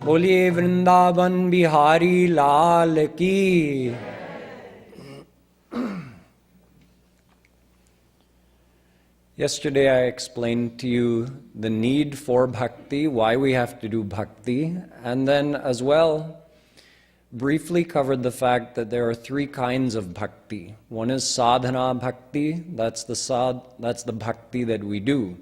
बोलिए वृंदावन बिहारी लाल की। Yesterday I explained to you the need for bhakti, why we have to do bhakti, and then as well briefly covered the fact that there are three kinds of bhakti. One is sadhana bhakti, that's the bhakti that we do.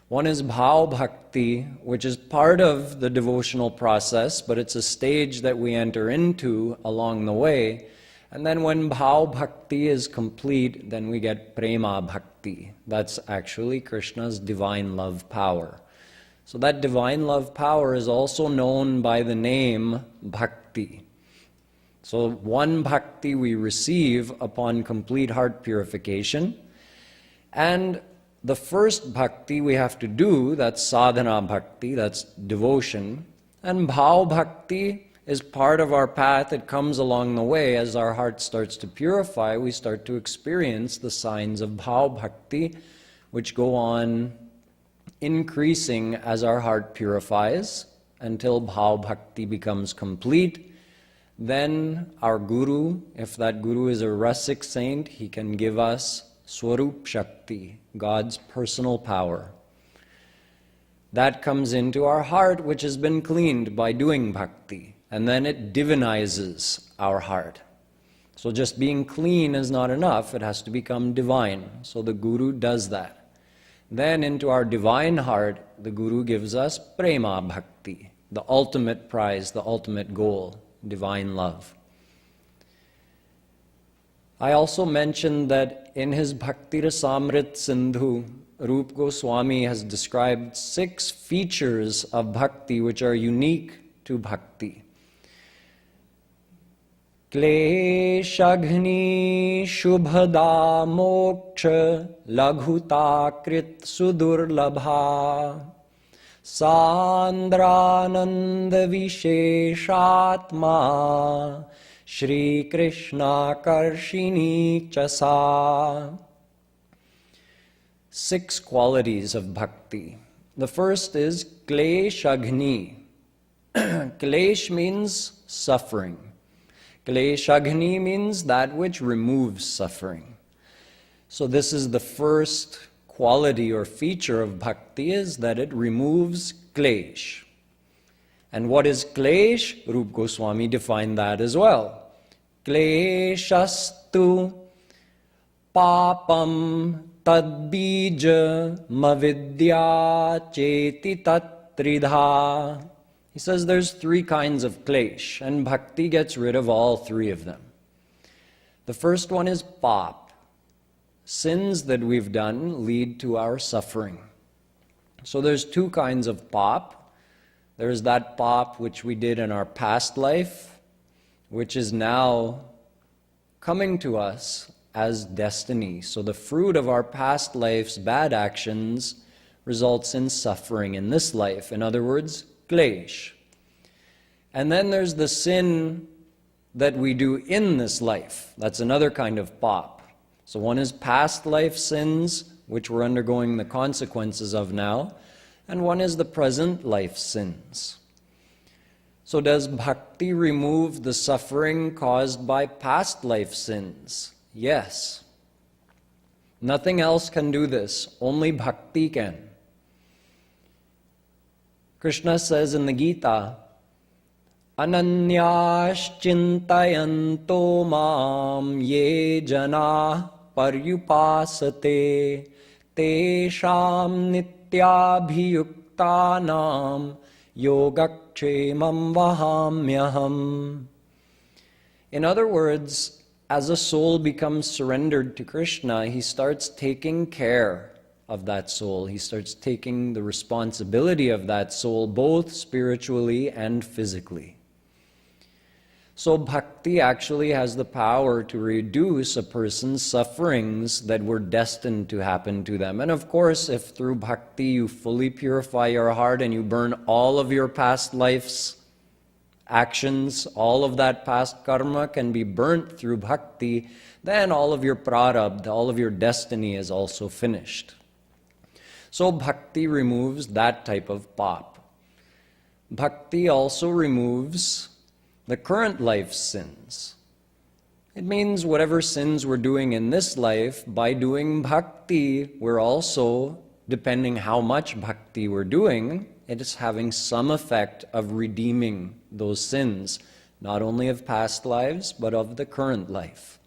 One is bhao bhakti, which is part of the devotional process, but it's a stage that we enter into along the way. And then when bhao bhakti is complete, then we get prema bhakti. That's actually Krishna's divine love power. So that divine love power is also known by the name bhakti. So one bhakti we receive upon complete heart purification. And the first bhakti we have to do, that's sadhana bhakti, that's devotion. And bhao bhakti is part of our path. It comes along the way. As our heart starts to purify, we start to experience the signs of bhao bhakti, which go on increasing as our heart purifies until bhao bhakti becomes complete. Then our guru, if that guru is a rasik saint, he can give us Swarup Shakti, God's personal power. That comes into our heart, which has been cleaned by doing bhakti. And then it divinizes our heart. So just being clean is not enough, it has to become divine. So the Guru does that. Then into our divine heart, the Guru gives us prema bhakti, the ultimate prize, the ultimate goal, divine love. I also mentioned that in his Bhakti Rasamrit Sindhu, Roop Goswami has described 6 features of bhakti which are unique to bhakti. Kleshagni shubhada moksha laghuta krit sudurlabha sandrananda visheshatma Shri Krishna karshini chasa. 6 qualities of bhakti. The first is kleshagni. Klesh means suffering. Kleshagni means that which removes suffering. So this is the first quality or feature of bhakti, is that it removes klesh. And what is klesh? Roop Goswami defined that as well. Kleshastu papam tadbija mavidya cheti tatridha. He says there's 3 kinds of klesh, and bhakti gets rid of all 3 of them. The first one is pap. Sins that we've done lead to our suffering. So there's 2 kinds of pap. There's that pap which we did in our past life, which is now coming to us as destiny. So the fruit of our past life's bad actions results in suffering in this life. In other words, klesh. And then there's the sin that we do in this life. That's another kind of pap. So one is past life sins, which we're undergoing the consequences of now, and one is the present life sins. So does bhakti remove the suffering caused by past life sins? Yes. Nothing else can do this. Only bhakti can. Krishna says in the Gita, Ananyashchintayanto mam ye jana paryupasate tesham nityabhiyuktanam yogakshemam vahamyaham. In other words, as a soul becomes surrendered to Krishna, he starts taking care of that soul. He starts taking the responsibility of that soul, both spiritually and physically. So bhakti actually has the power to reduce a person's sufferings that were destined to happen to them. And of course, if through bhakti you fully purify your heart and you burn all of your past life's actions, all of that past karma can be burnt through bhakti, then all of your prarabdha, all of your destiny is also finished. So bhakti removes that type of pap. bhakti also removes the current life's sins. It means whatever sins we're doing in this life, by doing bhakti, we're also, depending how much bhakti we're doing, it is having some effect of redeeming those sins, not only of past lives, but of the current life.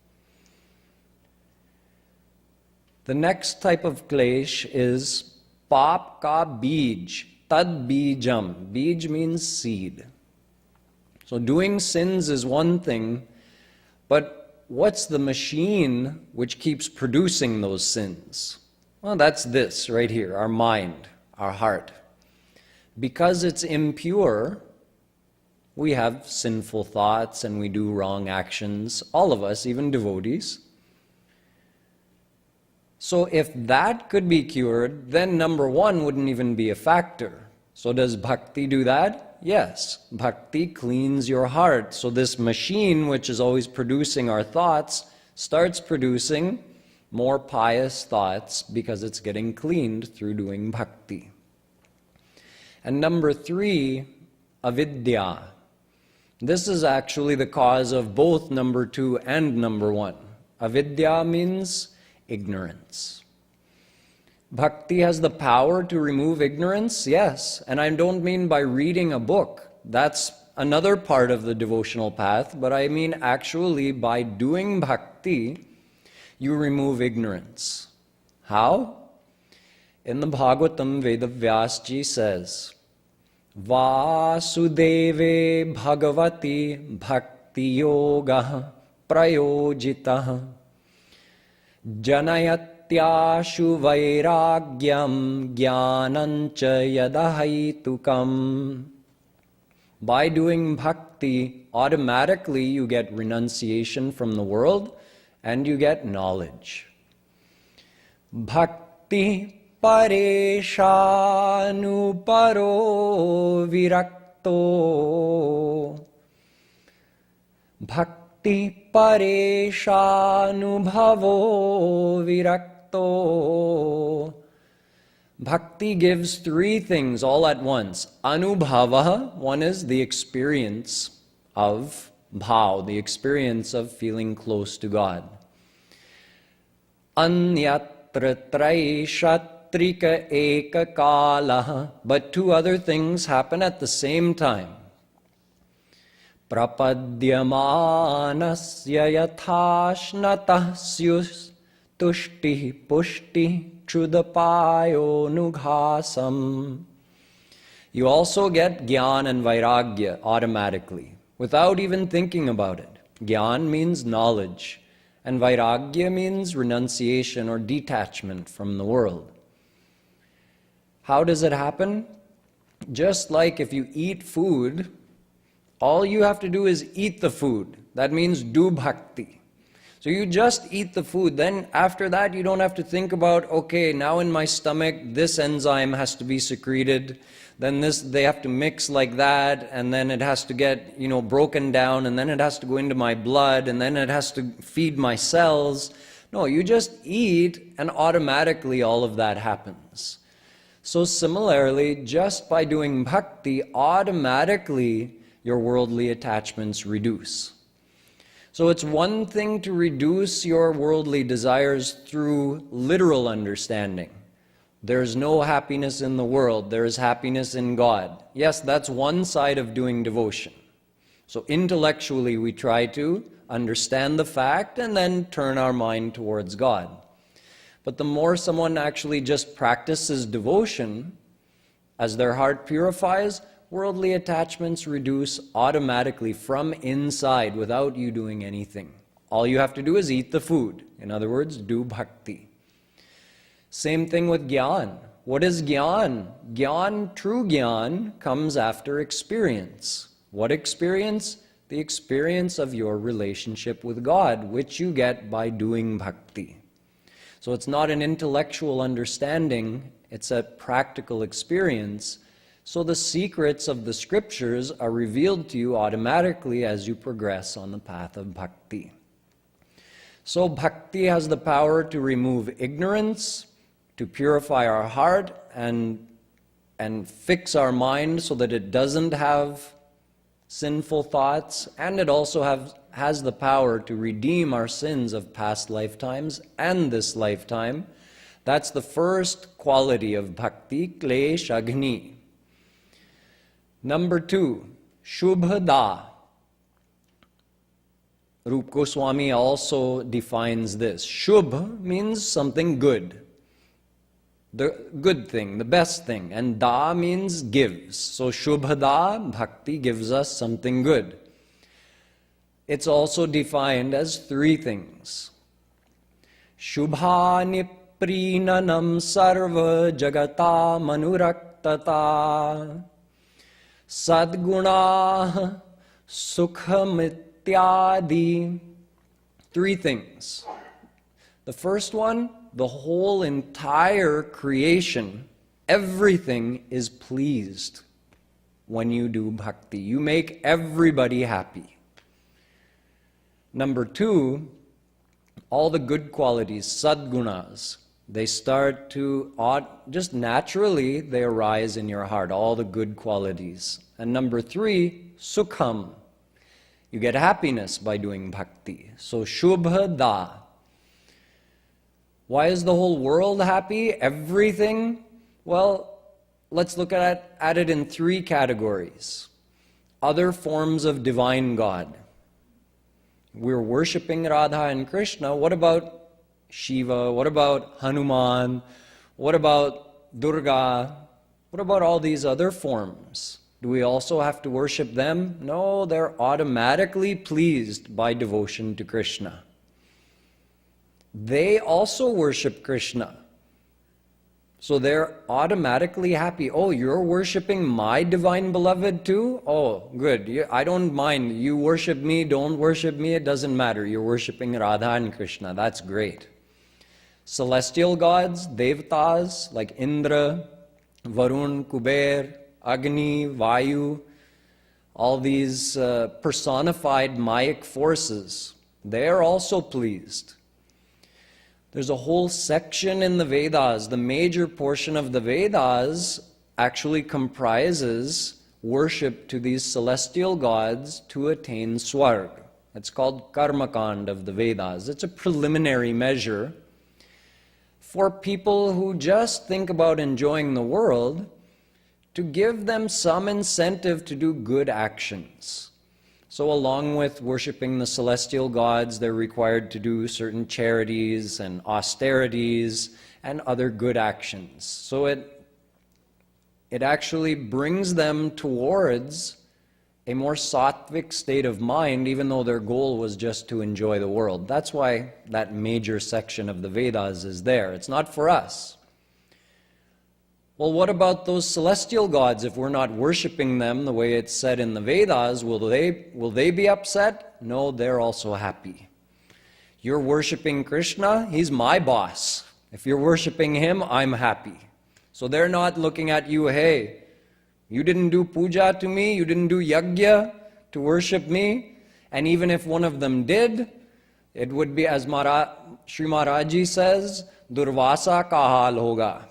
The next type of klesh is pap ka bij, tad bijam. Bij means seed. So doing sins is one thing, but what's the machine which keeps producing those sins? Well, that's this right here, our mind, our heart. Because it's impure, we have sinful thoughts and we do wrong actions, all of us, even devotees. So if that could be cured, then number one wouldn't even be a factor. So does bhakti do that? Yes. Bhakti cleans your heart. So this machine, which is always producing our thoughts, starts producing more pious thoughts because it's getting cleaned through doing bhakti. And number three, avidya. This is actually the cause of both number two and number one. Avidya means ignorance. Bhakti has the power to remove ignorance, yes. And I don't mean by reading a book. That's another part of the devotional path, but I mean actually by doing bhakti, you remove ignorance. How? In the Bhagavatam, Vedavyasji says, Vasudeve Bhagavati Bhakti Yoga Prayojitah Janayatyashu Vairagyam Jnanancha Yadahaitukam. By doing bhakti, automatically you get renunciation from the world and you get knowledge. Bhakti Pareshanu Paro Virakto. Bhakti Pareshanu Bhavo Virakto. Bhakti gives three things all at once. Anubhava, one is the experience of bhao, the experience of feeling close to God. Anyatra traishatrika eka kala, but two other things happen at the same time. Prapadyamanasya yathashnatah syus tushti pushti chudapayo nughasam. You also get gyan and vairagya automatically, without even thinking about it. Gyan means knowledge, and vairagya means renunciation or detachment from the world. How does it happen? Just like if you eat food, all you have to do is eat the food. That means do bhakti. So you just eat the food. Then after that, you don't have to think about, okay, now in my stomach, this enzyme has to be secreted. Then they have to mix like that, and then it has to get, broken down, and then it has to go into my blood, and then it has to feed my cells. No, you just eat, and automatically all of that happens. So similarly, just by doing bhakti, automatically your worldly attachments reduce. So it's one thing to reduce your worldly desires through literal understanding. There's no happiness in the world, there is happiness in God. Yes, that's one side of doing devotion. So intellectually we try to understand the fact and then turn our mind towards God. But the more someone actually just practices devotion, as their heart purifies, worldly attachments reduce automatically from inside without you doing anything. All you have to do is eat the food. In other words, do bhakti. Same thing with gyan. What is gyan? Gyan, true gyan, comes after experience. What experience? The experience of your relationship with God, which you get by doing bhakti. So it's not an intellectual understanding, it's a practical experience. So the secrets of the scriptures are revealed to you automatically as you progress on the path of bhakti. So bhakti has the power to remove ignorance, to purify our heart, and and fix our mind so that it doesn't have sinful thoughts, and it also has the power to redeem our sins of past lifetimes and this lifetime. That's the first quality of bhakti, klesh agni. Number 2, shubhada. Roop Goswami also defines this. Shubh means something good, the good thing, the best thing, and da means gives. So shubhada, bhakti, gives us something good. It's also defined as 3 things. Shubhani prinanam sarva jagata manuraktata sadguna sukhamityadi. 3 things. The first one, the whole entire creation, everything is pleased when you do bhakti. You make everybody happy. Number 2, all the good qualities, sadgunas, they start to, just naturally, they arise in your heart, all the good qualities. And number 3, sukham. You get happiness by doing bhakti. So shubhada. Why is the whole world happy? Everything? Well, let's look at it in 3 categories. Other forms of divine God. We're worshipping Radha and Krishna. What about Shiva? What about Hanuman? What about Durga? What about all these other forms? Do we also have to worship them? No, they're automatically pleased by devotion to Krishna. They also worship Krishna. So they're automatically happy. Oh, you're worshiping my divine beloved too? Oh, good. I don't mind. You worship me, don't worship me, it doesn't matter. You're worshiping Radha and Krishna. That's great. Celestial gods, devatas like Indra, Varun, Kuber, Agni, Vayu, all these personified Mayic forces, they're also pleased. There's a whole section in the Vedas. The major portion of the Vedas actually comprises worship to these celestial gods to attain Swarg. It's called Karmakand of the Vedas. It's a preliminary measure for people who just think about enjoying the world, to give them some incentive to do good actions. So along with worshiping the celestial gods, they're required to do certain charities and austerities and other good actions. So it actually brings them towards a more sattvic state of mind, even though their goal was just to enjoy the world. That's why that major section of the Vedas is there. It's not for us. Well, what about those celestial gods? If we're not worshiping them the way it's said in the Vedas, will they be upset? No, they're also happy. You're worshiping Krishna, he's my boss. If you're worshiping him, I'm happy. So they're not looking at you, hey, you didn't do puja to me, you didn't do yajna to worship me. And even if one of them did, it would be, as Sri Maharaji says, Durvasa ka hal hoga.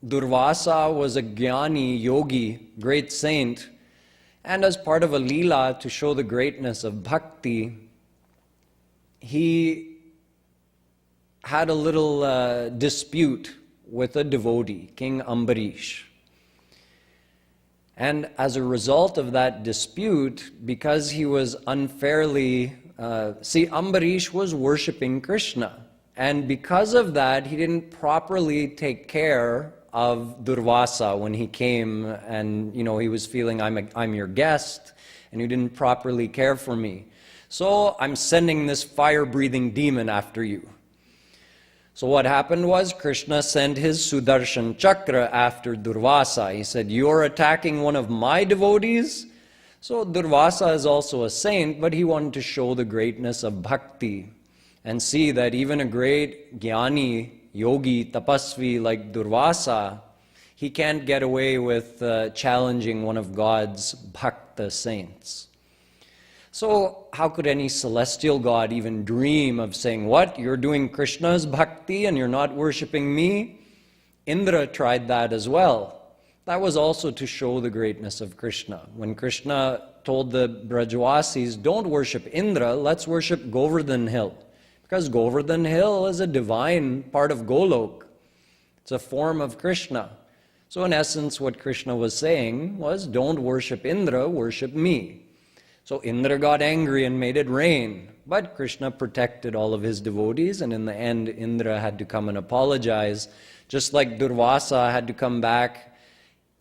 Durvasa was a jnani, yogi, great saint, and as part of a leela to show the greatness of bhakti, he had a little dispute with a devotee, King Ambarish. And as a result of that dispute, because he was unfairly, Ambarish was worshipping Krishna, and because of that, he didn't properly take care of Durvasa when he came, and he was feeling, I'm your guest, and you didn't properly care for me. So I'm sending this fire-breathing demon after you. So what happened was Krishna sent his Sudarshan Chakra after Durvasa. He said, you're attacking one of my devotees? So Durvasa is also a saint, but he wanted to show the greatness of bhakti and see that even a great jnani, yogi, tapasvi like Durvasa, he can't get away with challenging one of God's bhakta saints. So how could any celestial god even dream of saying, what, you're doing Krishna's bhakti and you're not worshipping me? Indra tried that as well. That was also to show the greatness of Krishna. When Krishna told the Brajwasis, don't worship Indra, let's worship Govardhan Hill. Because Govardhan Hill is a divine part of Golok. It's a form of Krishna. So in essence, what Krishna was saying was, don't worship Indra, worship me. So Indra got angry and made it rain. But Krishna protected all of his devotees, and in the end, Indra had to come and apologize. Just like Durvasa had to come back.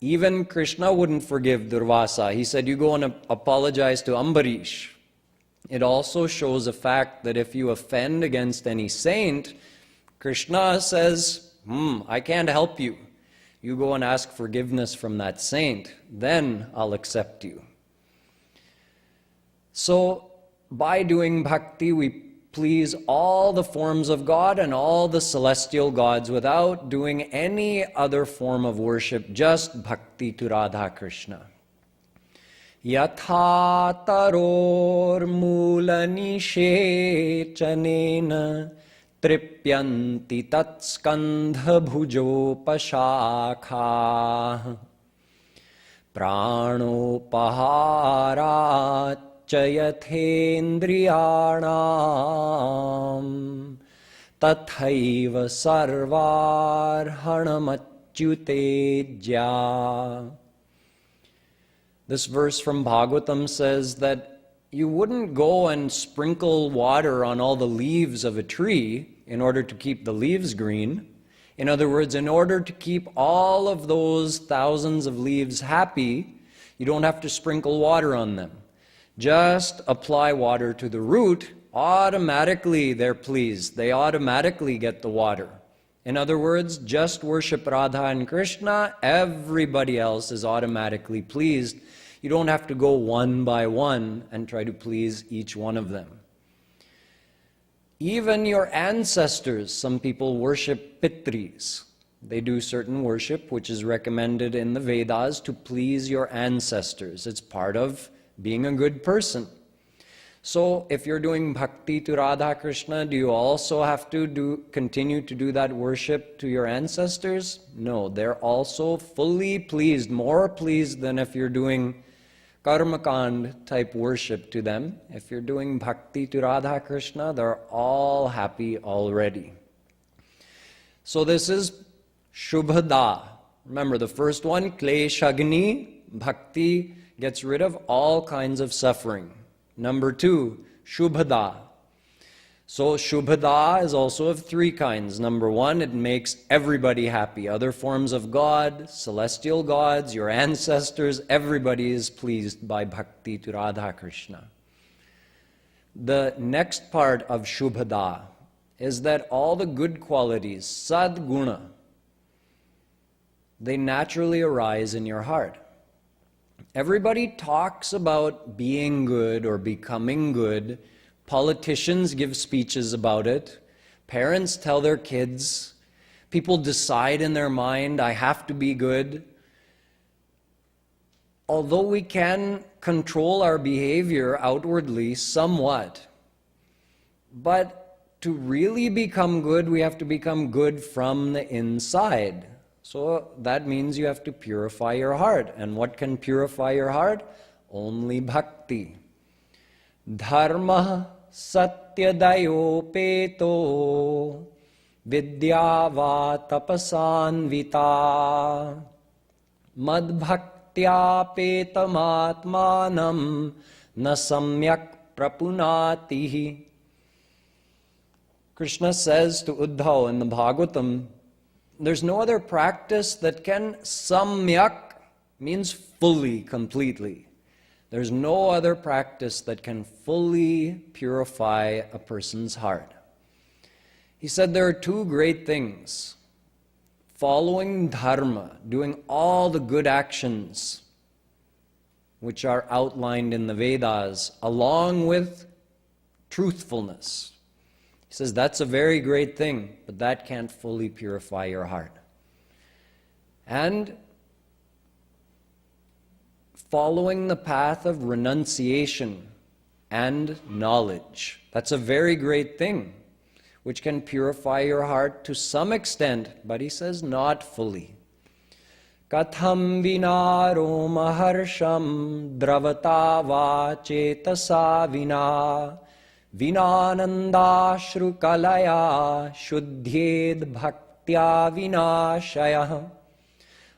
Even Krishna wouldn't forgive Durvasa. He said, you go and apologize to Ambarish. It also shows a fact that if you offend against any saint, Krishna says, I can't help you. You go and ask forgiveness from that saint, then I'll accept you. So, by doing bhakti, we please all the forms of God and all the celestial gods without doing any other form of worship, just bhakti to Radha Krishna. Yatha taror mulani shechanena tripyanti tatskandha bhujopashakha pranopaharat Chayathendriyanam tathaiva sarvarhanamachyutejya. This verse from Bhagavatam says that you wouldn't go and sprinkle water on all the leaves of a tree in order to keep the leaves green. In other words, in order to keep all of those thousands of leaves happy, you don't have to sprinkle water on them. Just apply water to the root, automatically they're pleased. They automatically get the water. In other words, just worship Radha and Krishna, everybody else is automatically pleased. You don't have to go one by one and try to please each one of them. Even your ancestors, some people worship Pitris. They do certain worship which is recommended in the Vedas to please your ancestors. It's part of being a good person. So if you're doing bhakti to Radha Krishna, do you also have to continue to do that worship to your ancestors? No, they're also fully pleased, more pleased than if you're doing karmakand type worship to them. If you're doing bhakti to Radha Krishna, they're all happy already. So this is Shubhada. Remember the first one, Kleshagni, bhakti gets rid of all kinds of suffering. Number two, Shubhada. So Shubhada is also of three kinds. Number one, it makes everybody happy. Other forms of God, celestial gods, your ancestors, everybody is pleased by bhakti to Radha Krishna. The next part of Shubhada is that all the good qualities, sadguna, they naturally arise in your heart. Everybody talks about being good or becoming good. Politicians give speeches about it. Parents tell their kids. People decide in their mind, I have to be good. Although we can control our behavior outwardly somewhat, but to really become good, we have to become good from the inside. So that means you have to purify your heart. And what can purify your heart? Only bhakti. Dharma satyadayopeto vidyava tapasanvita madbhaktyapetam na samyak prapunatihi. Krishna says to Uddhav in the Bhagavatam, there's no other practice that can samyak, means fully, completely. There's no other practice that can fully purify a person's heart. He said there are two great things. Following dharma, doing all the good actions which are outlined in the Vedas, along with truthfulness. He says that's a very great thing, but that can't fully purify your heart. And following the path of renunciation and knowledge, that's a very great thing, which can purify your heart to some extent, but he says not fully. Katham vinaro maharsham dravata va cetasa vina vinanandashru kalaya shuddhyed bhaktya vinashaya.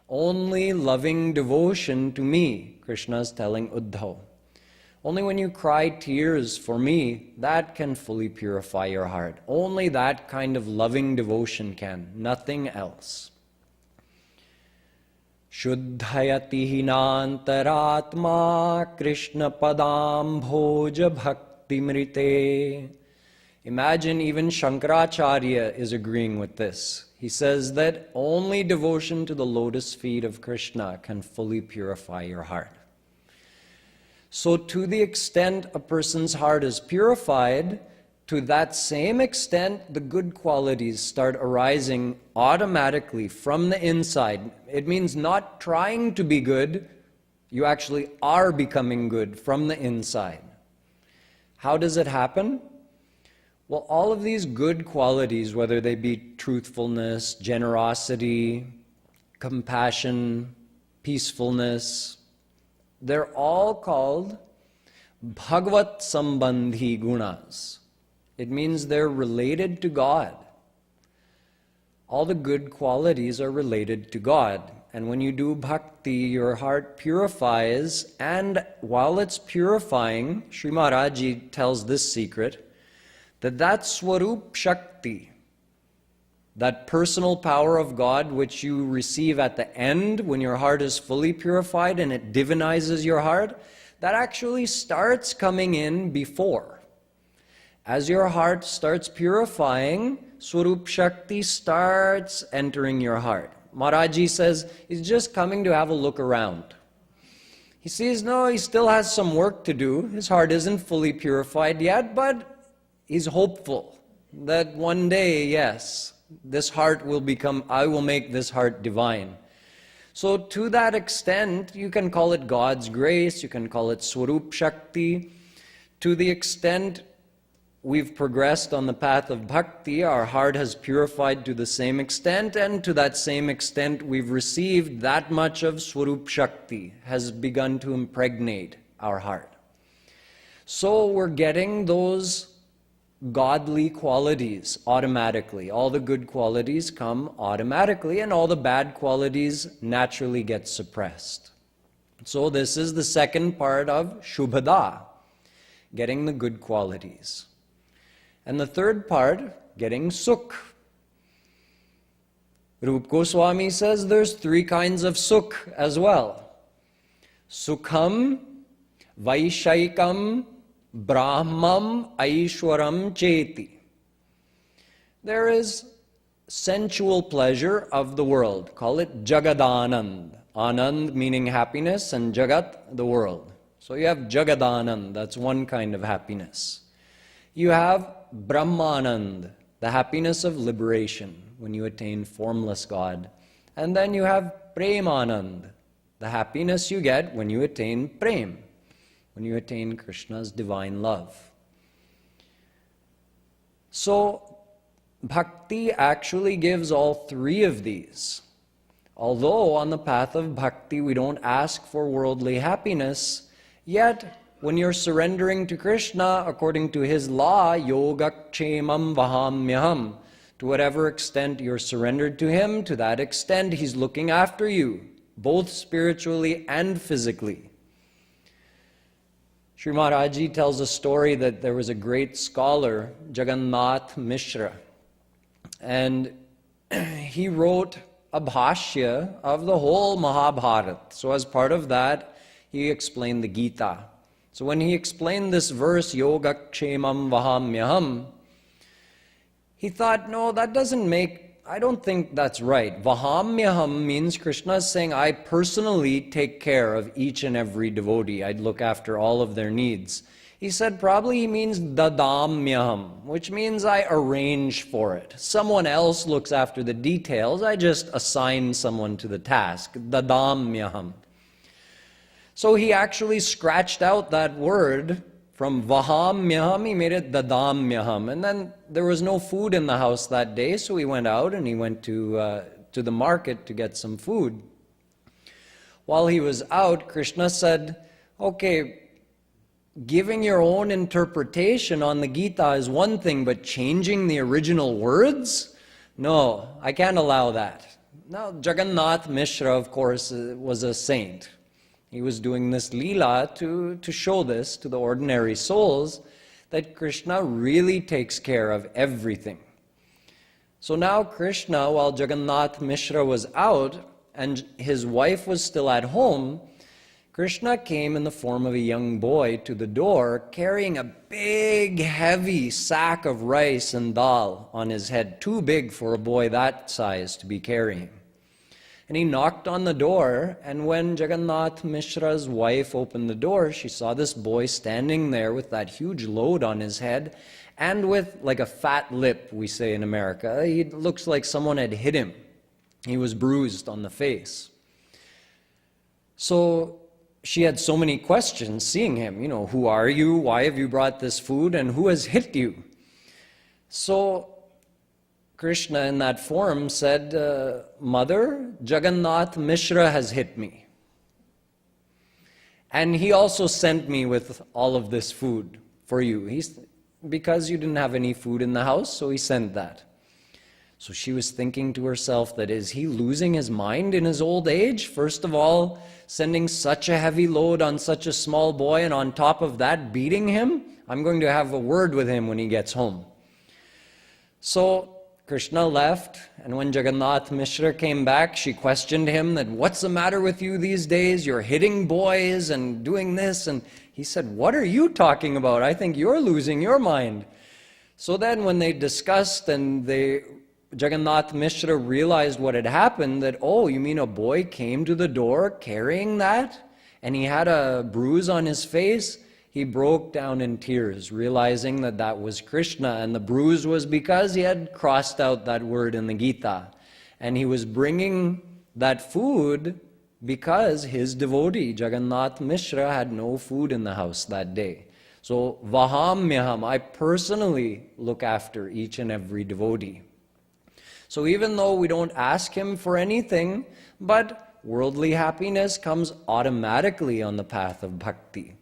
Only loving devotion to me, Krishna is telling Uddhav. Only when you cry tears for me, that can fully purify your heart. Only that kind of loving devotion can, nothing else. Shuddhayati hinantaratma Krishna padam bhoja bhakti mrite. Imagine even Shankaracharya is agreeing with this. He says that only devotion to the lotus feet of Krishna can fully purify your heart. So to the extent a person's heart is purified, to that same extent the good qualities start arising automatically from the inside. It means not trying to be good, you actually are becoming good from the inside. How does it happen? Well, all of these good qualities, whether they be truthfulness, generosity, compassion, peacefulness, they're all called Bhagavat Sambandhi Gunas. It means they're related to God. All the good qualities are related to God. And when you do bhakti, your heart purifies, and while it's purifying, Sri Maharaji tells this secret, that Swarup Shakti, that personal power of God which you receive at the end when your heart is fully purified and it divinizes your heart, that actually starts coming in before. As your heart starts purifying, Swarup Shakti starts entering your heart. Maharaji says he's just coming to have a look around. He sees, no, he still has some work to do. His heart isn't fully purified yet, but he's hopeful that one day, yes, this heart will become, I will make this heart divine. So to that extent, you can call it God's grace, you can call it Swarup Shakti. To the extent we've progressed on the path of bhakti, our heart has purified to the same extent, and to that same extent we've received that much of Swarup Shakti, has begun to impregnate our heart. So we're getting those godly qualities automatically. All the good qualities come automatically, and all the bad qualities naturally get suppressed. So this is the second part of Shubhada, getting the good qualities. And the third part, getting Sukh. Roop Goswami says there's three kinds of Sukh as well. Sukham, Vaishaikam, Brahmam Aishwaram Cheti. There is sensual pleasure of the world. Call it Jagadanand. Anand meaning happiness, and Jagat, the world. So you have Jagadanand, that's one kind of happiness. You have Brahmanand, the happiness of liberation, when you attain formless God. And then you have Premanand, the happiness you get when you attain Prem, when you attain Krishna's divine love. So, bhakti actually gives all three of these. Although on the path of bhakti we don't ask for worldly happiness, yet when you're surrendering to Krishna according to his law, yogakshemam vahamyaham, to whatever extent you're surrendered to him, to that extent he's looking after you, both spiritually and physically. Sri Maharaji tells a story that there was a great scholar, Jagannath Mishra, and he wrote a bhashya of the whole Mahabharata. So as part of that, he explained the Gita. So when he explained this verse, Yogakshemam Vahamyaham, he thought, no, that doesn't make, I don't think that's right. Vahamyaham means Krishna is saying, I personally take care of each and every devotee. I'd look after all of their needs. He said probably he means dadamyaham, which means I arrange for it. Someone else looks after the details. I just assign someone to the task. Dadamyaham. So he actually scratched out that word from vahamyaham, he made it dadamyaham. And then there was no food in the house that day, so he went out and he went to the market to get some food. while he was out, Krishna said, okay, giving your own interpretation on the Gita is one thing, but changing the original words? No, I can't allow that. Now, Jagannath Mishra, of course, was a saint. He was doing this leela to show this to the ordinary souls, that Krishna really takes care of everything. So now Krishna, while Jagannath Mishra was out and his wife was still at home, Krishna came in the form of a young boy to the door, carrying a big, heavy sack of rice and dal on his head, too big for a boy that size to be carrying. And he knocked on the door, and when Jagannath Mishra's wife opened the door, she saw this boy standing there with that huge load on his head, and with like a fat lip, we say in America. He looks like someone had hit him. He was bruised on the face. So she had so many questions seeing him. Who are you? Why have you brought this food? And who has hit you? So Krishna in that form said, Mother, Jagannath Mishra has hit me. And he also sent me with all of this food for you. Because you didn't have any food in the house, so he sent that. So she was thinking to herself that, is he losing his mind in his old age? First of all, sending such a heavy load on such a small boy, and on top of that, beating him? I'm going to have a word with him when he gets home. So Krishna left, and when Jagannath Mishra came back, she questioned him that, what's the matter with you these days? You're hitting boys and doing this. And he said, what are you talking about? I think you're losing your mind. So then when they discussed and Jagannath Mishra realized what had happened, that, oh, you mean a boy came to the door carrying that? And he had a bruise on his face? He broke down in tears, realizing that that was Krishna, and the bruise was because he had crossed out that word in the Gita. And he was bringing that food because his devotee, Jagannath Mishra, had no food in the house that day. So, Vahamyaham, I personally look after each and every devotee. So even though we don't ask him for anything, but worldly happiness comes automatically on the path of bhakti.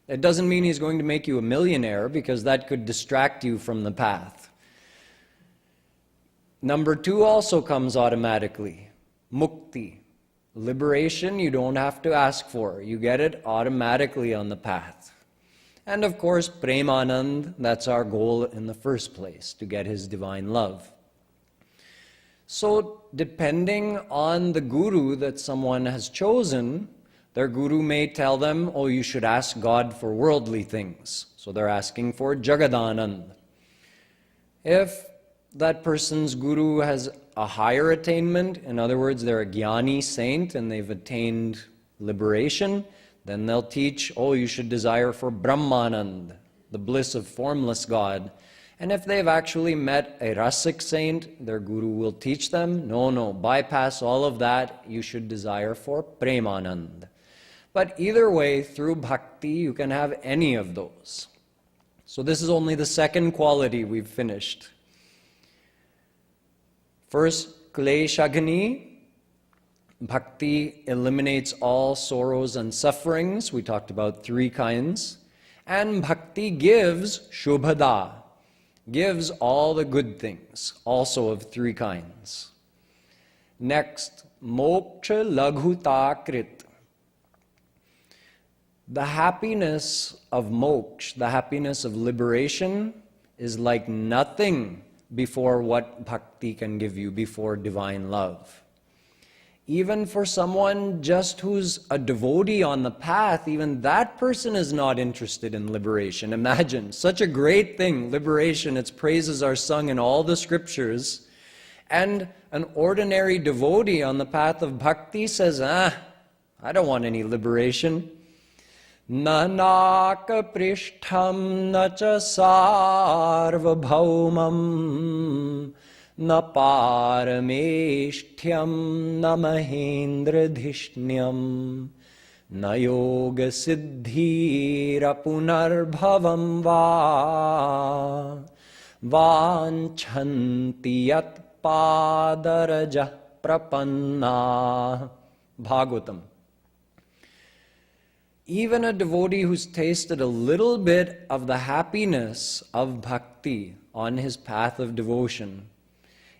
It doesn't mean he's going to make you a millionaire, because that could distract you from the path. Number 2 also comes automatically. Mukti. Liberation you don't have to ask for. You get it automatically on the path. And of course, premanand, that's our goal in the first place, to get his divine love. So depending on the guru that someone has chosen, their guru may tell them, oh, you should ask God for worldly things. So they're asking for Jagadanand. If that person's guru has a higher attainment, in other words, they're a jnani saint and they've attained liberation, then they'll teach, oh, you should desire for Brahmanand, the bliss of formless God. And if they've actually met a rasic saint, their guru will teach them, no, bypass all of that, you should desire for Premanand. But either way, through bhakti, you can have any of those. So this is only the second quality we've finished. First, kleshagni. Bhakti eliminates all sorrows and sufferings. We talked about 3 kinds. And bhakti gives shubhada, gives all the good things, also of 3 kinds. Next, moksha laghutakrit. The happiness of moksha, the happiness of liberation, is like nothing before what bhakti can give you, before divine love. Even for someone just who's a devotee on the path, even that person is not interested in liberation. Imagine, such a great thing, liberation, its praises are sung in all the scriptures, and an ordinary devotee on the path of bhakti says, I don't want any liberation. Na naka prishtham na cha sarva bhaumam na parameshtyam na mahendra dhishnyam na yoga siddhira punarbhavam va vanchanti yat padarajah prapanna. Bhagavatam. Even a devotee who's tasted a little bit of the happiness of bhakti on his path of devotion,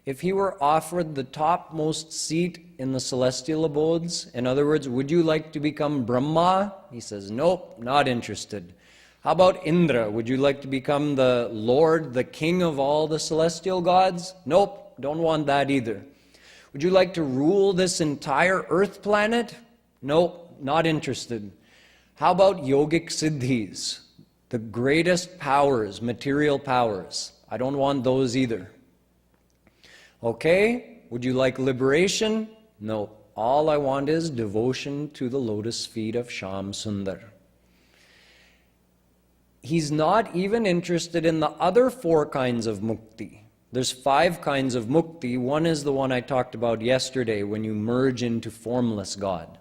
if he were offered the topmost seat in the celestial abodes, in other words, would you like to become Brahma? He says, nope, not interested. How about Indra? Would you like to become the Lord, the king of all the celestial gods? Nope, don't want that either. Would you like to rule this entire earth planet? Nope, not interested. How about yogic siddhis, the greatest powers, material powers? I don't want those either. Okay, would you like liberation? No, all I want is devotion to the lotus feet of Shyam Sundar. He's not even interested in the other 4 kinds of mukti. There's 5 kinds of mukti. One is the one I talked about yesterday, when you merge into formless God.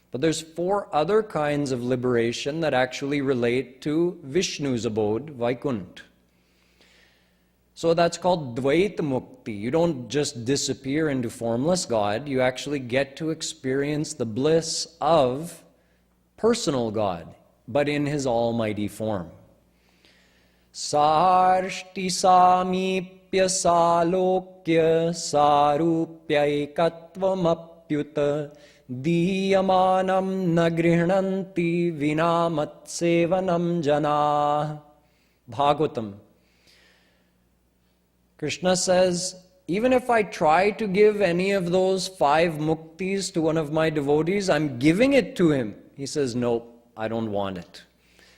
But there's 4 other kinds of liberation that actually relate to Vishnu's abode, Vaikuntha. So that's called Dvaita Mukti. You don't just disappear into formless God, you actually get to experience the bliss of personal God, but in His almighty form. Sarshti samipya salokya sarupya ekatvam Diyamanam na grihnanti vinamat sevanam jana. Bhagavatam. Krishna says, even if I try to give any of those 5 muktis to one of my devotees, I'm giving it to him. He says, nope, I don't want it.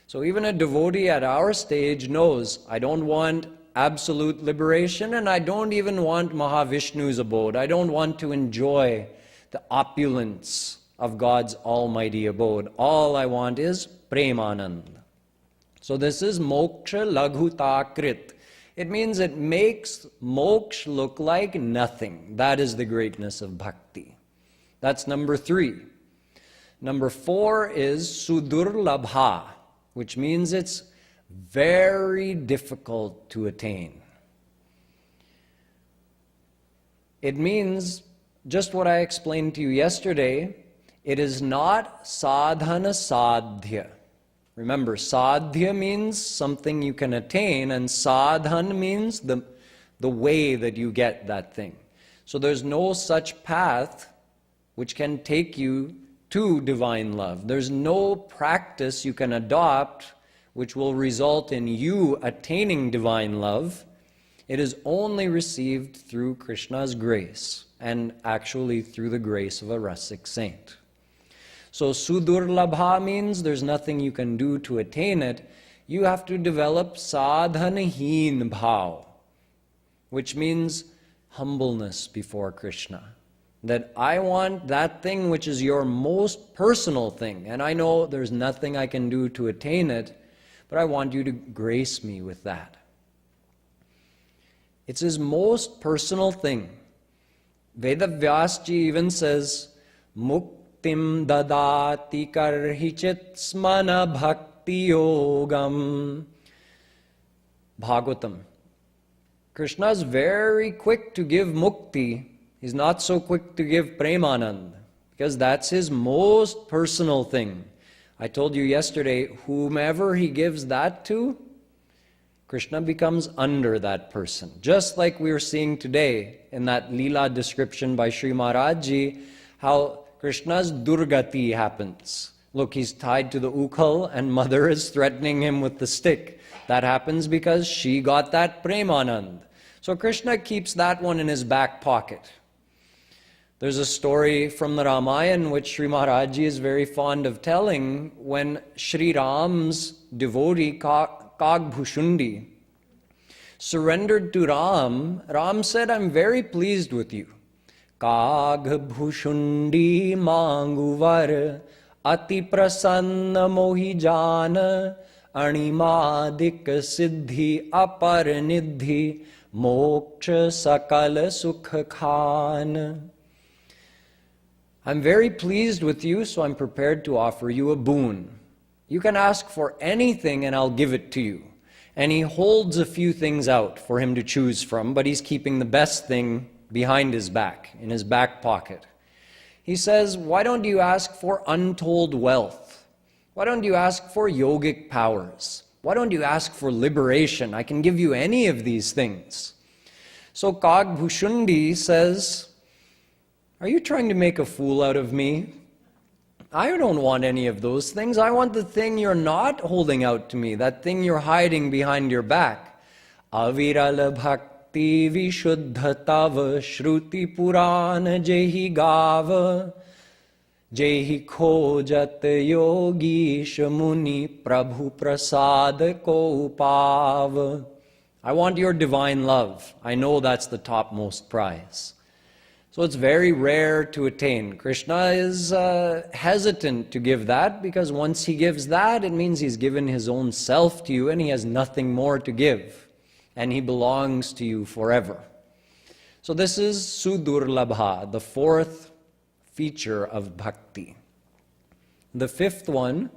So even a devotee at our stage knows, I don't want absolute liberation, and I don't even want Mahavishnu's abode. I don't want to enjoy the opulence of God's almighty abode. All I want is premanand. So this is moksha laghutakrit. It means it makes moksha look like nothing. That is the greatness of bhakti. That's number 3. Number 4 is sudurlabha, which means it's very difficult to attain. It means just what I explained to you yesterday. It is not sadhana sadhya. Remember, sadhya means something you can attain, and sadhan means the way that you get that thing. So there's no such path which can take you to divine love. There's no practice you can adopt which will result in you attaining divine love. It is only received through Krishna's grace, and actually through the grace of a rasic saint. So sudurlabha means there's nothing you can do to attain it. You have to develop sadhanahin bhao, which means humbleness before Krishna. That I want that thing which is your most personal thing, and I know there's nothing I can do to attain it, but I want you to grace me with that. It's his most personal thing. Vedavyasji even says, Muktim dadati karhichit smana bhakti yogam. Bhagavatam. Krishna is very quick to give mukti. He's not so quick to give premanand, because that's his most personal thing. I told you yesterday, whomever he gives that to, Krishna becomes under that person. Just like we were seeing today in that Leela description by Sri Maharaj Ji, how Krishna's durgati happens. Look, he's tied to the ukhal and mother is threatening him with the stick. That happens because she got that premanand. So Krishna keeps that one in his back pocket. There's a story from the Ramayana which Sri Maharaj Ji is very fond of telling, when Sri Ram's devotee Kagbhushundi surrendered to Ram. Ram said, I'm very pleased with you. Kagbhushundi manguvar ati prasanna mohi jana animadik siddhi apar nidhi moksha sakala sukha khan. I'm very pleased with you, so I'm prepared to offer you a boon. You can ask for anything and I'll give it to you. And he holds a few things out for him to choose from, but he's keeping the best thing behind his back, in his back pocket. He says, why don't you ask for untold wealth? Why don't you ask for yogic powers? Why don't you ask for liberation? I can give you any of these things. So Kagbhushundi says, are you trying to make a fool out of me? I don't want any of those things. I want the thing you're not holding out to me, that thing you're hiding behind your back. Avirala bhakti vishuddha tava shruti purana jehi gava jehi khojat yogi shamuni prabhu prasad ko upav. I want your divine love. I know that's the topmost prize. So it's very rare to attain. Krishna is hesitant to give that, because once he gives that, it means he's given his own self to you and he has nothing more to give. And he belongs to you forever. So this is Sudurlabha, the fourth feature of bhakti. The fifth one,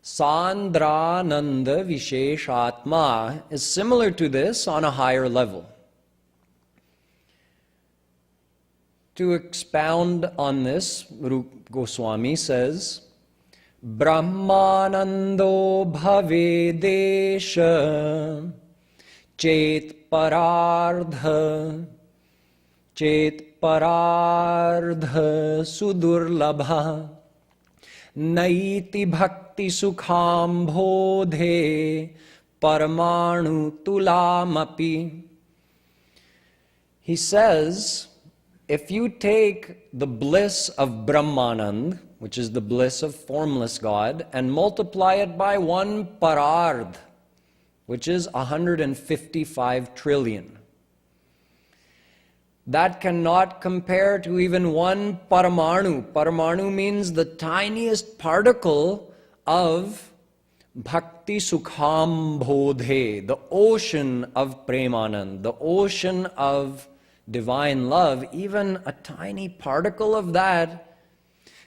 Sandrananda Visheshatma, is similar to this on a higher level. To expound on this, Roop Goswami says, Brahmanando bhavedesha chet parardha sudurlabha naiti bhakti sukham bodhe paramanu tulamapi. He says, if you take the bliss of Brahmanand, which is the bliss of formless God, and multiply it by one parardh, which is 155 trillion, that cannot compare to even one paramanu. Paramanu means the tiniest particle of bhakti sukham bodhe, the ocean of premanand, the ocean of divine love. Even a tiny particle of that,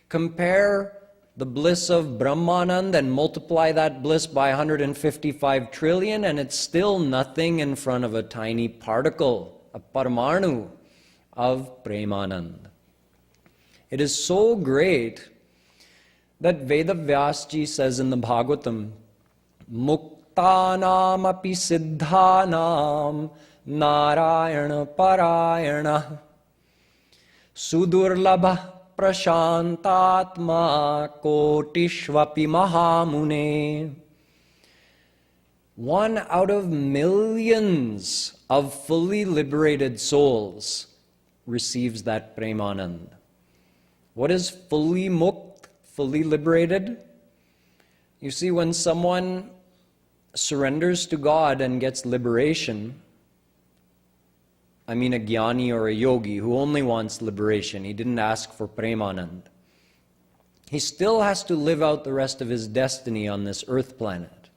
compare the bliss of Brahmanand and multiply that bliss by 155 trillion, and it's still nothing in front of a tiny particle, a paramanu of Premanand. It is so great that Vedavyasji says in the Bhagavatam, Muktanam api siddhanam Narayana Parayana Sudurlabha Prashantatma Kotishvapi Mahamune. 1 out of millions of fully liberated souls receives that Premanand. What is fully mukt, fully liberated? You see, when someone surrenders to God and gets liberation, I mean a jnani or a yogi who only wants liberation, he didn't ask for Premanand, he still has to live out the rest of his destiny on this earth planet.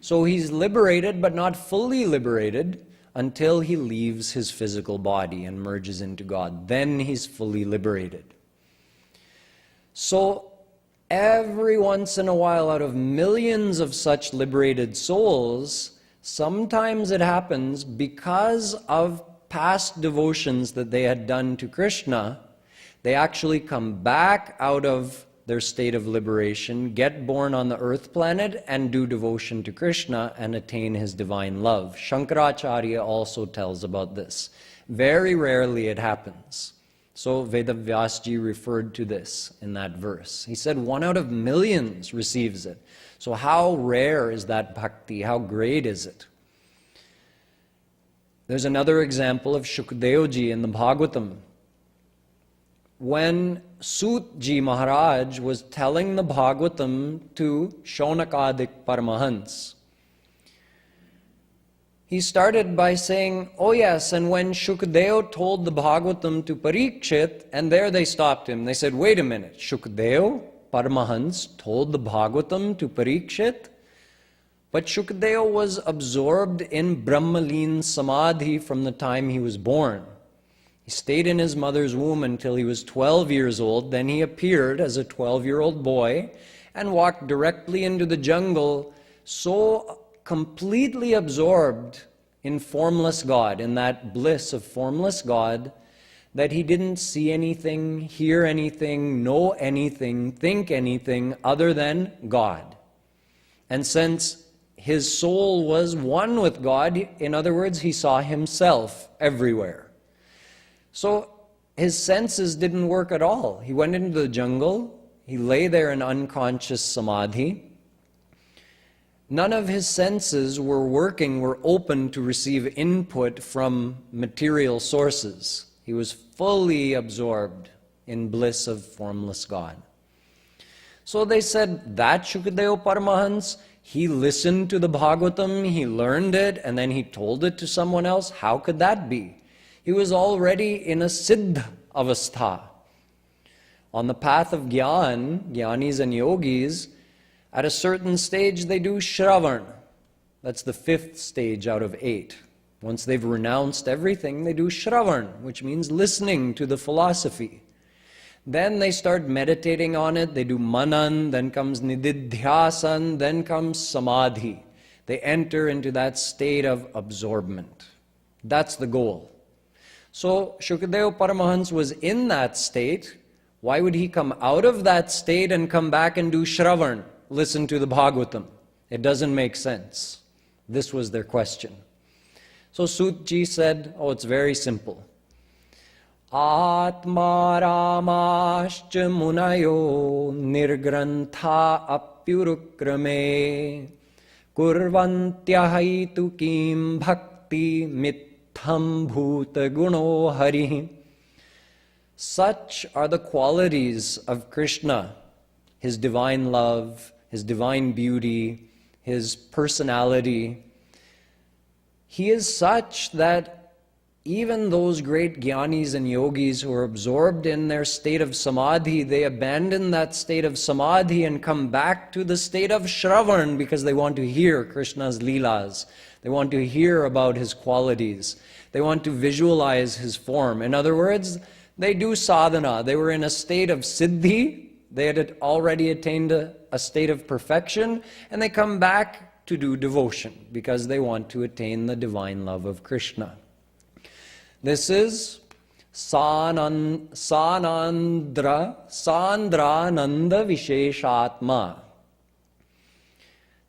So he's liberated, but not fully liberated until he leaves his physical body and merges into God. Then he's fully liberated. So every once in a while, out of millions of such liberated souls, sometimes it happens because of past devotions that they had done to Krishna, they actually come back out of their state of liberation, get born on the earth planet, and do devotion to Krishna and attain his divine love. Shankaracharya also tells about this. Very rarely it happens. So Vedavyasji referred to this in that verse. He said 1 out of millions receives it. So how rare is that bhakti? How great is it? There's another example of Shukadevji in the Bhagavatam. When Sutji Maharaj was telling the Bhagavatam to Shonakadik Paramahans, he started by saying, oh yes, and when Shukadev told the Bhagavatam to Parikshit, and there they stopped him. They said, wait a minute, Shukadev, Paramahans, told the Bhagavatam to Parikshit? But Shukadev was absorbed in Brahmalin Samadhi from the time he was born. He stayed in his mother's womb until he was 12 years old. Then he appeared as a 12-year-old boy and walked directly into the jungle, so completely absorbed in formless God, in that bliss of formless God, that he didn't see anything, hear anything, know anything, think anything other than God. And since his soul was one with God, in other words, he saw himself everywhere. So his senses didn't work at all. He went into the jungle, he lay there in unconscious samadhi. None of his senses were working, were open to receive input from material sources. He was fully absorbed in bliss of formless God. So they said that Shukadeva Paramahans, he listened to the Bhagavatam, he learned it, and then he told it to someone else. How could that be? He was already in a siddha avastha. On the path of Gyan, Jnanis and Yogis, at a certain stage they do Shravan. That's the 5th stage out of 8. Once they've renounced everything, they do Shravan, which means listening to the philosophy. Then they start meditating on it, they do Manan, then comes Nididhyasan, then comes Samadhi. They enter into that state of absorbment. That's the goal. So Shukadeva Paramahans was in that state. Why would he come out of that state and come back and do Shravan? Listen to the Bhagavatam. It doesn't make sense. This was their question. So Sutji said, oh, it's very simple. Atma ramascha munayo nirgrantha apyurukrame kurvantya tukim bhakti mitham bhuta guno hari. Such are the qualities of Krishna, his divine love, his divine beauty, his personality. He is such that even those great jnanis and yogis who are absorbed in their state of samadhi, they abandon that state of samadhi and come back to the state of shravan because they want to hear Krishna's leelas. They want to hear about his qualities. They want to visualize his form. In other words, they do sadhana. They were in a state of siddhi. They had already attained a state of perfection, and they come back to do devotion because they want to attain the divine love of Krishna. This is Sandrananda Visheshatma.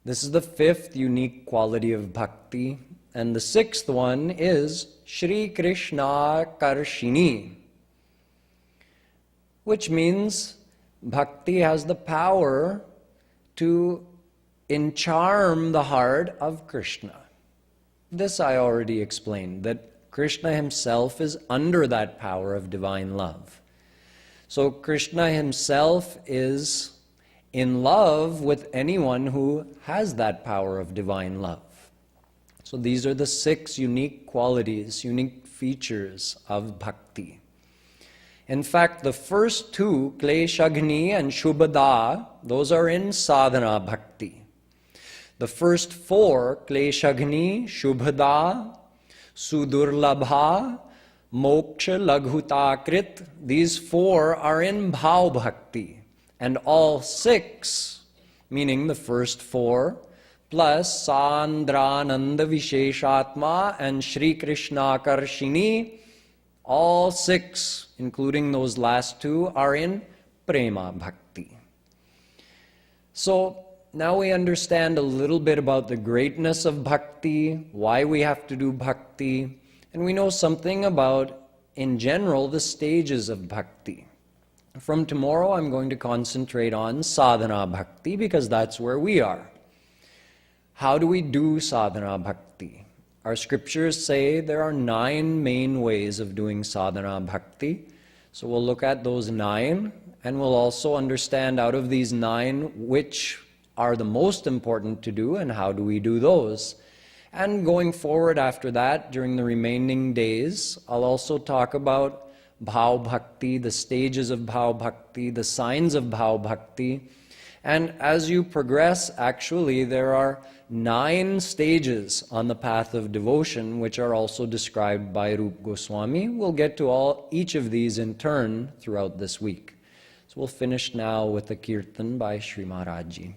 This is the 5th unique quality of bhakti, and the 6th one is Shri Krishna Karshini, which means bhakti has the power to encharm the heart of Krishna. This I already explained, that Krishna himself is under that power of divine love. So Krishna himself is in love with anyone who has that power of divine love. So these are the 6 unique qualities, unique features of bhakti. In fact, the first 2, Kleshagni and Shubhada, those are in sadhana bhakti. The first 4, Kleshagni, Shubhada, Sudurlabha, Moksha, Laghutakrit, these 4 are in bhao bhakti. And all 6, meaning the first 4, plus Sandrananda Visheshatma and Shri Krishna Karshini, all 6, including those last 2, are in prema bhakti. So now we understand a little bit about the greatness of bhakti, why we have to do bhakti, and we know something about, in general, the stages of bhakti. From tomorrow, I'm going to concentrate on sadhana bhakti because that's where we are. How do we do sadhana bhakti? Our scriptures say there are 9 main ways of doing sadhana bhakti. So we'll look at those 9, and we'll also understand out of these 9 which are the most important to do and how do we do those. And going forward after that, during the remaining days, I'll also talk about bhao bhakti, the stages of bhao bhakti, the signs of bhao bhakti. And as you progress, actually, there are 9 stages on the path of devotion, which are also described by Roop Goswami. We'll get to each of these in turn throughout this week. So we'll finish now with a kirtan by Sri Maharaj Ji.